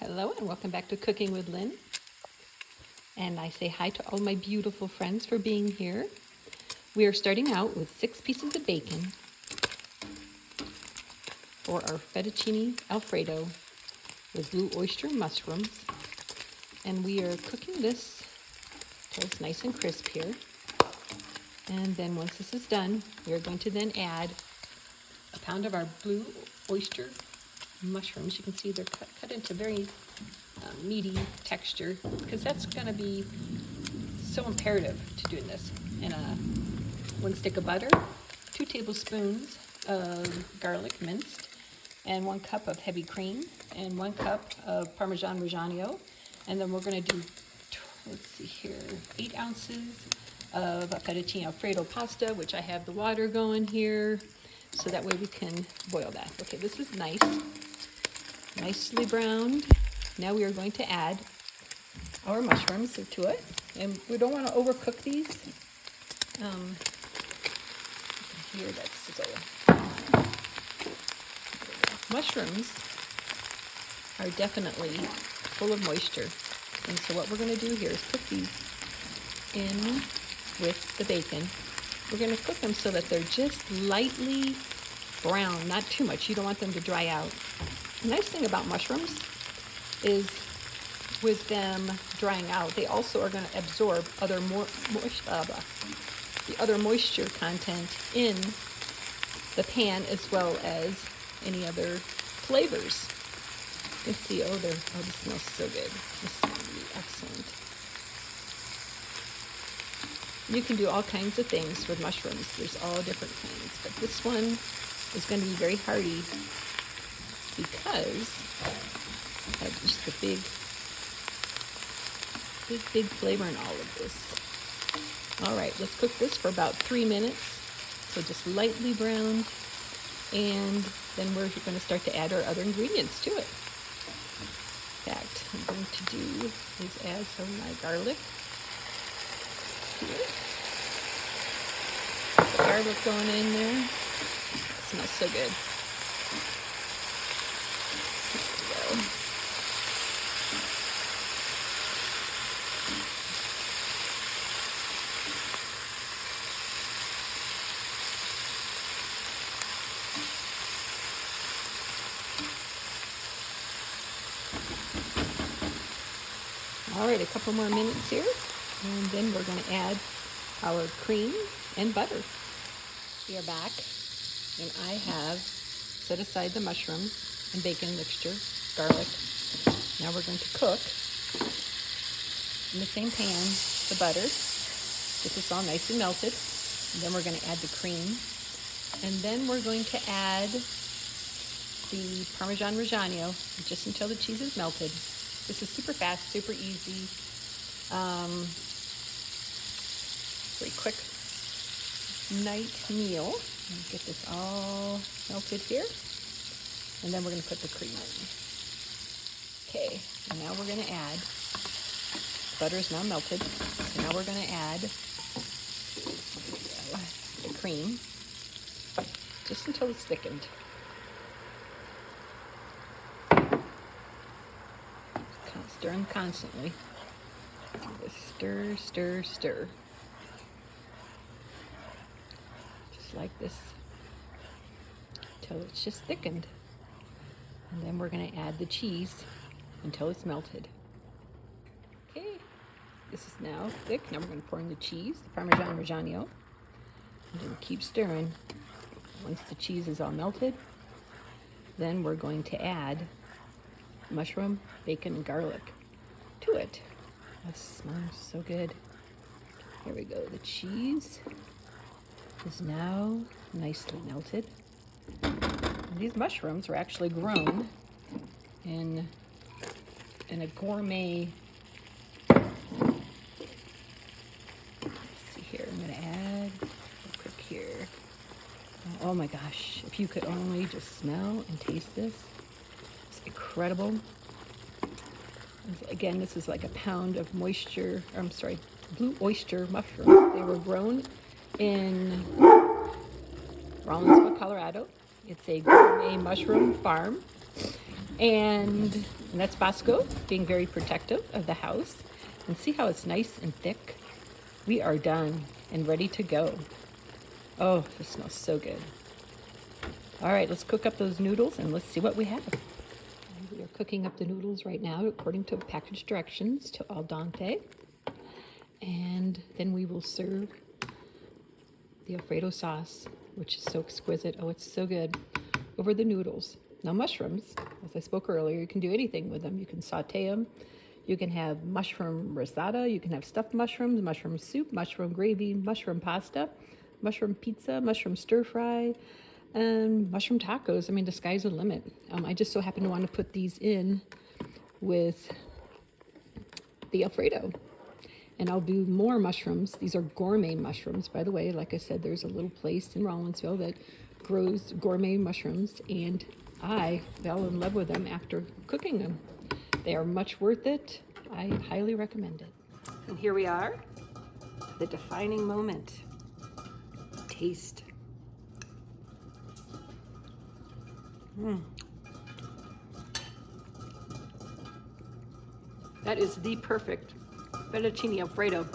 Hello and welcome back to Cooking with Lynn. And I say hi to all my beautiful friends for being here. We are starting out with 6 pieces of bacon for our fettuccine Alfredo with blue oyster mushrooms. And we are cooking this till it's nice and crisp here. And then once this is done, we are going to then add a pound of our blue oyster mushrooms. You can see they're cut into very meaty texture because that's going to be so imperative to doing this. And 1 stick of butter, 2 tablespoons of garlic minced, and 1 cup of heavy cream, and 1 cup of Parmesan Reggiano. And then we're going to do, let's see here, 8 ounces of Fettucine Alfredo pasta, which I have the water going here, so that way we can boil that. Okay, this is nicely browned. Now we are going to add our mushrooms to it, and we don't want to overcook these. Here, that sizzle. Mushrooms are definitely full of moisture, and so what we're going to do here is cook these in with the bacon. We're going to cook them so that they're just lightly brown, not too much. You don't want them to dry out. The nice thing about mushrooms is with them drying out, they also are going to absorb the other moisture content in the pan, as well as any other flavors. You can see, this smells so good. This is going to be excellent. You can do all kinds of things with mushrooms. There's all different kinds, but this one is going to be very hearty because it has just the big flavor in all of this. All right, let's cook this for about 3 minutes, so just lightly browned, and then we're going to start to add our other ingredients to it. In fact, I'm going to do is add some of my garlic here. The garlic going in there. It smells so good. All right, a couple more minutes here, and then we're going to add our cream and butter. We are back, and I have set aside the mushroom and bacon mixture, garlic. Now we're going to cook in the same pan the butter. Get this all nice and melted. And then we're going to add the cream, and then we're going to add the Parmesan Reggiano just until the cheese is melted. This is super fast, super easy, very quick night meal. Get this all melted here, and then we're going to put the cream in. Okay, and now we're going to add, butter is now melted, so now we're going to add the cream just until it's thickened. Stir them constantly. Just stir, stir, stir. Just like this until it's just thickened. And then we're going to add the cheese until it's melted. Okay, this is now thick. Now we're going to pour in the cheese, the Parmesan Reggiano, and then keep stirring. Once the cheese is all melted, then we're going to add mushroom, bacon, and garlic to it. This smells so good. Here we go. The cheese is now nicely melted. And these mushrooms were actually grown in a gourmet. Let's see here. I'm going to add real quick here. Oh my gosh! If you could only just smell and taste this. Incredible. Again, this is like a pound of blue oyster mushrooms. They were grown in Rollinsville, Colorado. It's a gourmet mushroom farm. And that's Bosco being very protective of the house. And see how it's nice and thick? We are done and ready to go. Oh, this smells so good. All right, let's cook up those noodles and let's see what we have. We are cooking up the noodles right now according to package directions to al dente. And then we will serve the Alfredo sauce, which is so exquisite. Oh, it's so good, over the noodles. Now mushrooms, as I spoke earlier, you can do anything with them. You can saute them. You can have mushroom risotto. You can have stuffed mushrooms, mushroom soup, mushroom gravy, mushroom pasta, mushroom pizza, mushroom stir fry, and mushroom tacos. I mean, the sky's the limit. I just so happen to want to put these in with the Alfredo. And I'll do more mushrooms. These are gourmet mushrooms, by the way. Like I said, there's a little place in Rollinsville that grows gourmet mushrooms, and I fell in love with them after cooking them. They are much worth it. I highly recommend it. And here we are, the defining moment. Taste. That is the perfect fettuccine Alfredo.